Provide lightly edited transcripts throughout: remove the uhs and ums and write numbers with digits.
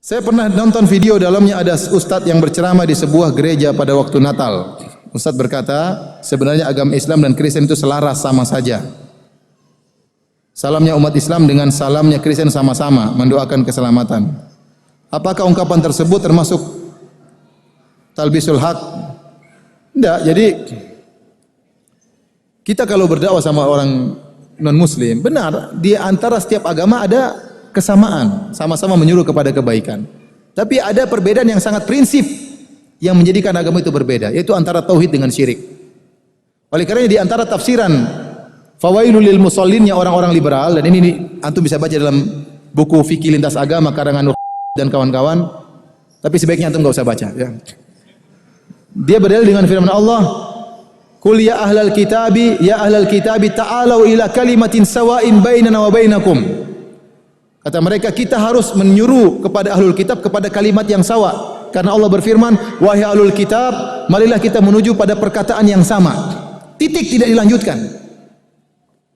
Saya pernah nonton video, dalamnya ada ustadz yang berceramah di sebuah gereja pada waktu Natal. Ustadz berkata, sebenarnya agama Islam dan Kristen itu selaras, sama saja. Salamnya umat Islam dengan salamnya Kristen sama-sama mendoakan keselamatan. Apakah ungkapan tersebut termasuk talbisul haq? Tidak. Jadi kita kalau berdakwah sama orang non-muslim, benar, di antara setiap agama ada kesamaan, sama-sama menyuruh kepada kebaikan. Tapi ada perbedaan yang sangat prinsip yang menjadikan agama itu berbeda, yaitu antara tauhid dengan syirik. Oleh karena di antara tafsiran Fawailul lil Mushollinnya orang-orang liberal, dan ini antum bisa baca dalam buku fikih lintas agama karangan dan kawan-kawan, tapi sebaiknya antum enggak usah baca ya. Dia berdalil dengan firman Allah, "Qul ya ahlal kitabi ta'alu ila kalimatin sawa'in bainana wa bainakum." Kata mereka, kita harus menyuruh kepada ahlul kitab kepada kalimat yang sawa. Karena Allah berfirman, wahai ahlul kitab, marilah kita menuju pada perkataan yang sama. Titik, tidak dilanjutkan.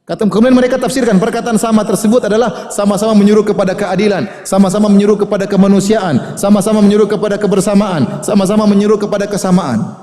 Kemudian mereka tafsirkan perkataan sama tersebut adalah sama-sama menyuruh kepada keadilan, sama-sama menyuruh kepada kemanusiaan, sama-sama menyuruh kepada kebersamaan, sama-sama menyuruh kepada kesamaan.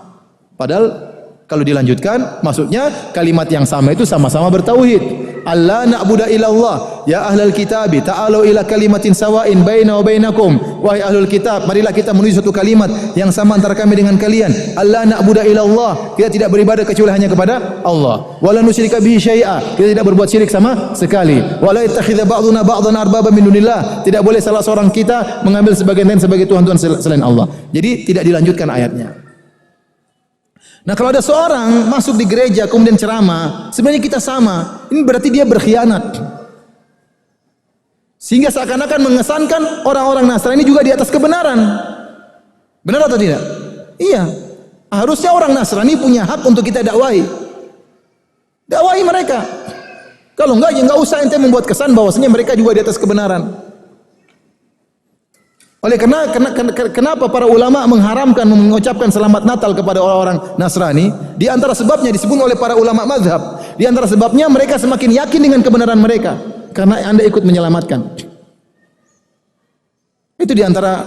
Padahal kalau dilanjutkan, maksudnya kalimat yang sama itu sama-sama bertauhid. Allah na'budu illallah, ya ahlal kitabi ta'alu ila kalimatin sawa'in baina wa bainakum. Wahai ahlul kitab, marilah kita menuju suatu kalimat yang sama antara kami dengan kalian. Allah na'budu illallah, kita tidak beribadah kecuali hanya kepada Allah. Wala nusyrika bihi syai'a, kita tidak berbuat syirik sama sekali. Wala yattakhidha ba'duna ba'dan arbaba min dunillah, tidak boleh salah seorang kita mengambil sebagian lain sebagai tuhan-tuhan selain Allah. Jadi tidak dilanjutkan ayatnya. Nah, kalau ada seorang masuk di gereja kemudian ceramah, sebenarnya kita sama. Ini berarti dia berkhianat. Sehingga seakan-akan mengesankan orang-orang Nasrani juga di atas kebenaran. Benar atau tidak? Iya. Harusnya orang Nasrani punya hak untuk kita dakwahi. Dakwahi mereka. Kalau enggak, ya enggak usah ente membuat kesan bahwasanya mereka juga di atas kebenaran. Oleh kenapa para ulama mengharamkan mengucapkan selamat Natal kepada orang-orang Nasrani? Di antara sebabnya disebut oleh para ulama mazhab. Di antara sebabnya mereka semakin yakin dengan kebenaran mereka karena Anda ikut menyelamatkan. Itu di antara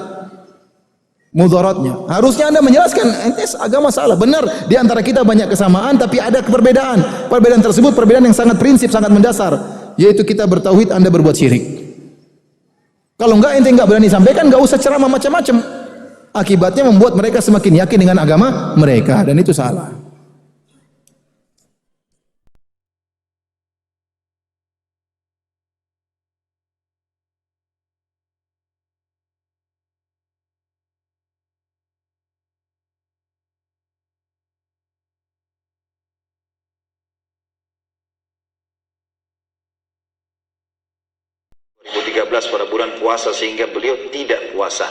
mudaratnya. Harusnya Anda menjelaskan, ente agama salah. Benar, di antara kita banyak kesamaan tapi ada perbedaan. Perbedaan tersebut perbedaan yang sangat prinsip, sangat mendasar, yaitu kita bertauhid, Anda berbuat syirik. Kalau enggak, ente enggak berani sampaikan, enggak usah ceramah macam-macam. Akibatnya membuat mereka semakin yakin dengan agama mereka, dan itu salah. Pada bulan puasa sehingga beliau tidak puasa.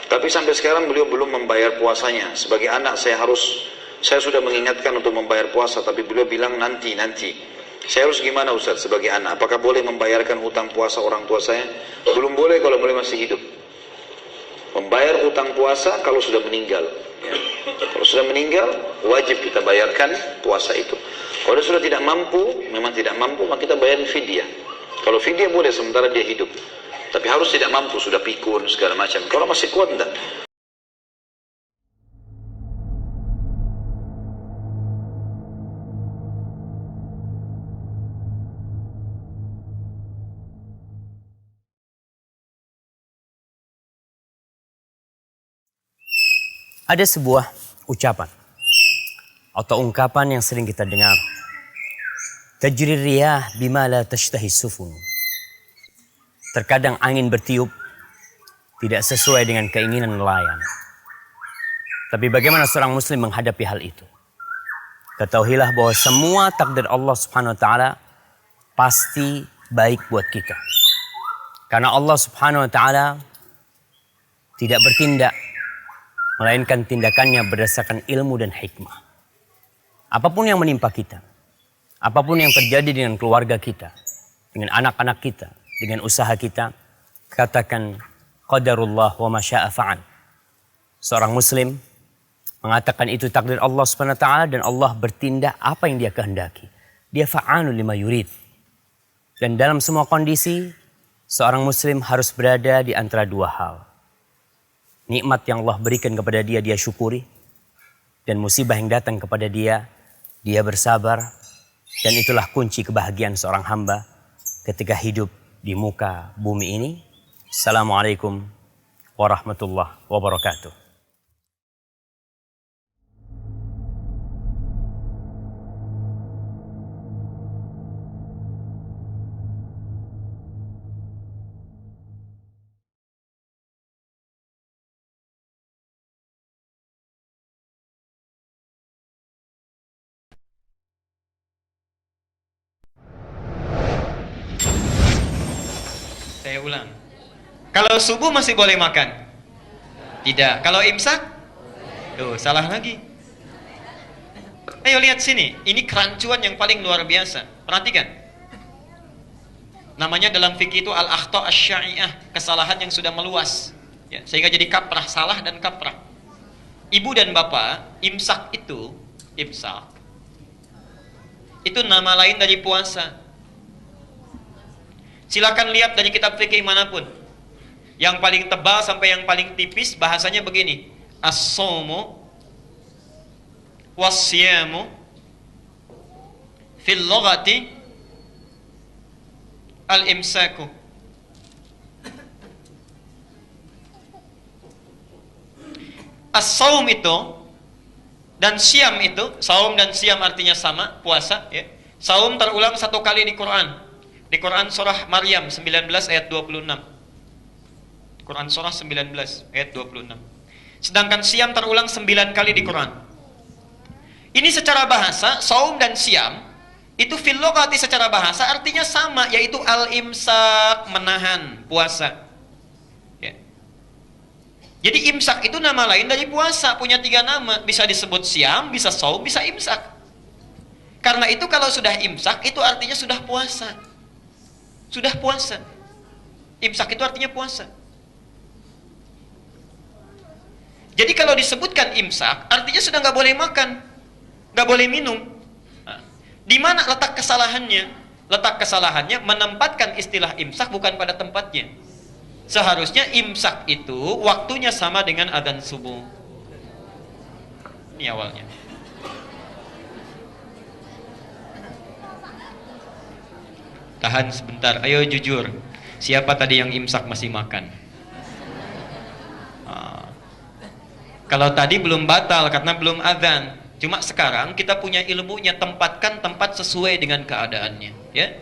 Tapi sampai sekarang beliau belum membayar puasanya. Sebagai anak saya sudah mengingatkan untuk membayar puasa, tapi beliau bilang nanti. Saya harus gimana Ustaz sebagai anak? Apakah boleh membayarkan hutang puasa orang tua saya? Belum boleh kalau boleh masih hidup. Membayar hutang puasa kalau sudah meninggal. Ya. Kalau sudah meninggal wajib kita bayarkan puasa itu. Kalau sudah tidak mampu, memang tidak mampu, maka kita bayar fidyah. Kalau fidyah boleh sementara dia hidup, tapi harus tidak mampu, sudah pikun segala macam. Kalau masih kuat enggak. Ada sebuah ucapan atau ungkapan yang sering kita dengar. Tajri riyah bima la tashtahi sufun. Terkadang angin bertiup tidak sesuai dengan keinginan nelayan. Tapi bagaimana seorang muslim menghadapi hal itu? Ketahuilah bahwa semua takdir Allah Subhanahu wa taala pasti baik buat kita. Karena Allah Subhanahu wa taala tidak bertindak melainkan tindakannya berdasarkan ilmu dan hikmah. Apapun yang menimpa kita, apapun yang terjadi dengan keluarga kita, dengan anak-anak kita, dengan usaha kita, katakan qadarullah wa ma syaa fa'al. Seorang muslim mengatakan itu takdir Allah Subhanahu wa taala dan Allah bertindak apa yang dia kehendaki. Dia fa'alun lima yurid. Dan dalam semua kondisi seorang muslim harus berada di antara dua hal. nikmat yang Allah berikan kepada dia, dia syukuri. Dan musibah yang datang kepada dia, dia bersabar. Dan itulah kunci kebahagiaan seorang hamba ketika hidup di muka bumi ini. Assalamualaikum warahmatullahi wabarakatuh. Saya ulang. Kalau subuh masih boleh makan? Tidak. Kalau imsak? Tuh, salah lagi. Ayo lihat sini. Ini kerancuan yang paling luar biasa. Perhatikan. Namanya dalam fikih itu al-akhta' asy-syai'ah, kesalahan yang sudah meluas. Ya, sehingga jadi kaprah, salah dan kaprah. Ibu dan bapak, imsak itu nama lain dari puasa. Silakan lihat dari kitab fikih manapun. Yang paling tebal sampai yang paling tipis bahasanya begini. As-shaumu was-siyamu fil lughati al-imsaku. As-shaum itu dan siam itu, saum dan siam artinya sama, puasa ya. Saum terulang 1 kali di Quran. Di Quran surah Maryam 19 ayat 26. Quran surah 19 ayat 26. Sedangkan siam terulang 9 kali di Quran. Ini secara bahasa, saum dan siam itu fil lughati secara bahasa artinya sama, yaitu al-imsak, menahan puasa. Ya. Jadi imsak itu nama lain dari puasa, punya 3 nama, bisa disebut siam, bisa saum, bisa imsak. Karena itu kalau sudah imsak itu artinya sudah puasa. Sudah puasa. Imsak itu artinya puasa. Jadi kalau disebutkan imsak, artinya sudah nggak boleh makan, nggak boleh minum. Nah, di mana letak kesalahannya? Letak kesalahannya menempatkan istilah imsak bukan pada tempatnya. Seharusnya imsak itu waktunya sama dengan adzan subuh. Ini awalnya. Tahan sebentar, ayo jujur. Siapa tadi yang imsak masih makan? Kalau tadi belum batal karena belum adzan. Cuma sekarang kita punya ilmunya, tempatkan tempat sesuai dengan keadaannya. Ya,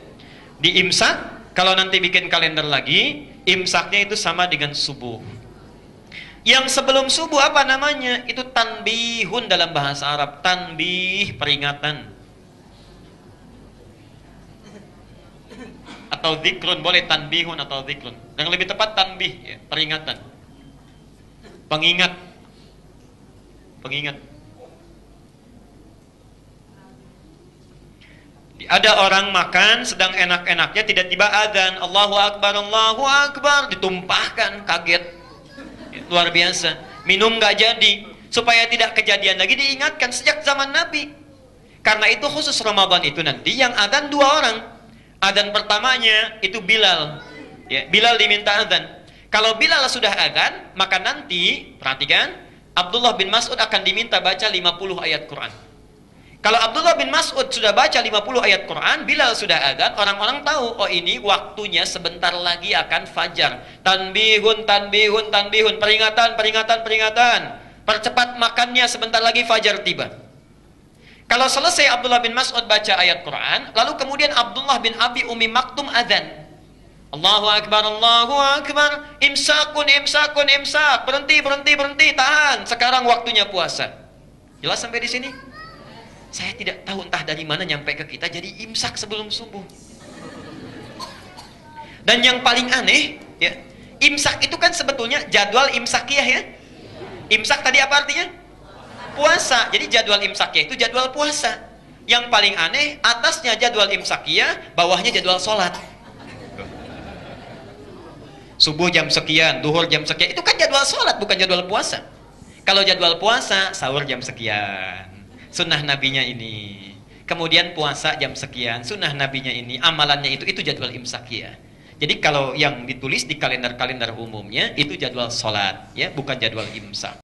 di imsak, kalau nanti bikin kalender lagi, imsaknya itu sama dengan subuh. Yang sebelum subuh apa namanya? Itu tanbihun dalam bahasa Arab. Tanbih, peringatan. Atau zikrun, boleh tanbihun atau zikrun. Yang lebih tepat tanbih, ya, peringatan. Pengingat. Pengingat. Ada orang makan sedang enak-enaknya, tidak tiba adzan, Allahu Akbar, ditumpahkan, kaget. Ya, luar biasa. Minum nggak jadi. Supaya tidak kejadian lagi diingatkan sejak zaman Nabi. Karena itu khusus Ramadan itu nanti yang adzan 2 orang. Adzan pertamanya itu Bilal. Ya, Bilal diminta adzan. Kalau Bilal sudah adzan, maka nanti perhatikan, Abdullah bin Mas'ud akan diminta baca 50 ayat Quran. Kalau Abdullah bin Mas'ud sudah baca 50 ayat Quran, Bilal sudah adzan, orang-orang tahu, oh ini waktunya sebentar lagi akan fajar. Tanbihun, tanbihun, tanbihun, peringatan, peringatan, peringatan. Percepat makannya, sebentar lagi fajar tiba. Kalau selesai Abdullah bin Mas'ud baca ayat Quran, lalu kemudian Abdullah bin Abi Umi Maktum adzan. Allahu Akbar, Allahu Akbar, imsakun, imsakun, imsak. Berhenti, berhenti, berhenti, tahan. Sekarang waktunya puasa. Jelas sampai di sini? Saya tidak tahu entah dari mana nyampe ke kita jadi imsak sebelum subuh. Dan yang paling aneh, ya, imsak itu kan sebetulnya jadwal imsakiyah ya. Imsak tadi apa artinya? Puasa. Jadi jadwal imsakiyah itu jadwal puasa. Yang paling aneh, atasnya jadwal imsakiyah, bawahnya jadwal sholat. Subuh jam sekian, duhur jam sekian, itu kan jadwal sholat, bukan jadwal puasa. Kalau jadwal puasa, sahur jam sekian, sunnah nabinya ini. Kemudian puasa jam sekian, sunnah nabinya ini, amalannya itu jadwal imsakiyah. Jadi kalau yang ditulis di kalender-kalender umumnya itu jadwal sholat, ya, bukan jadwal imsak.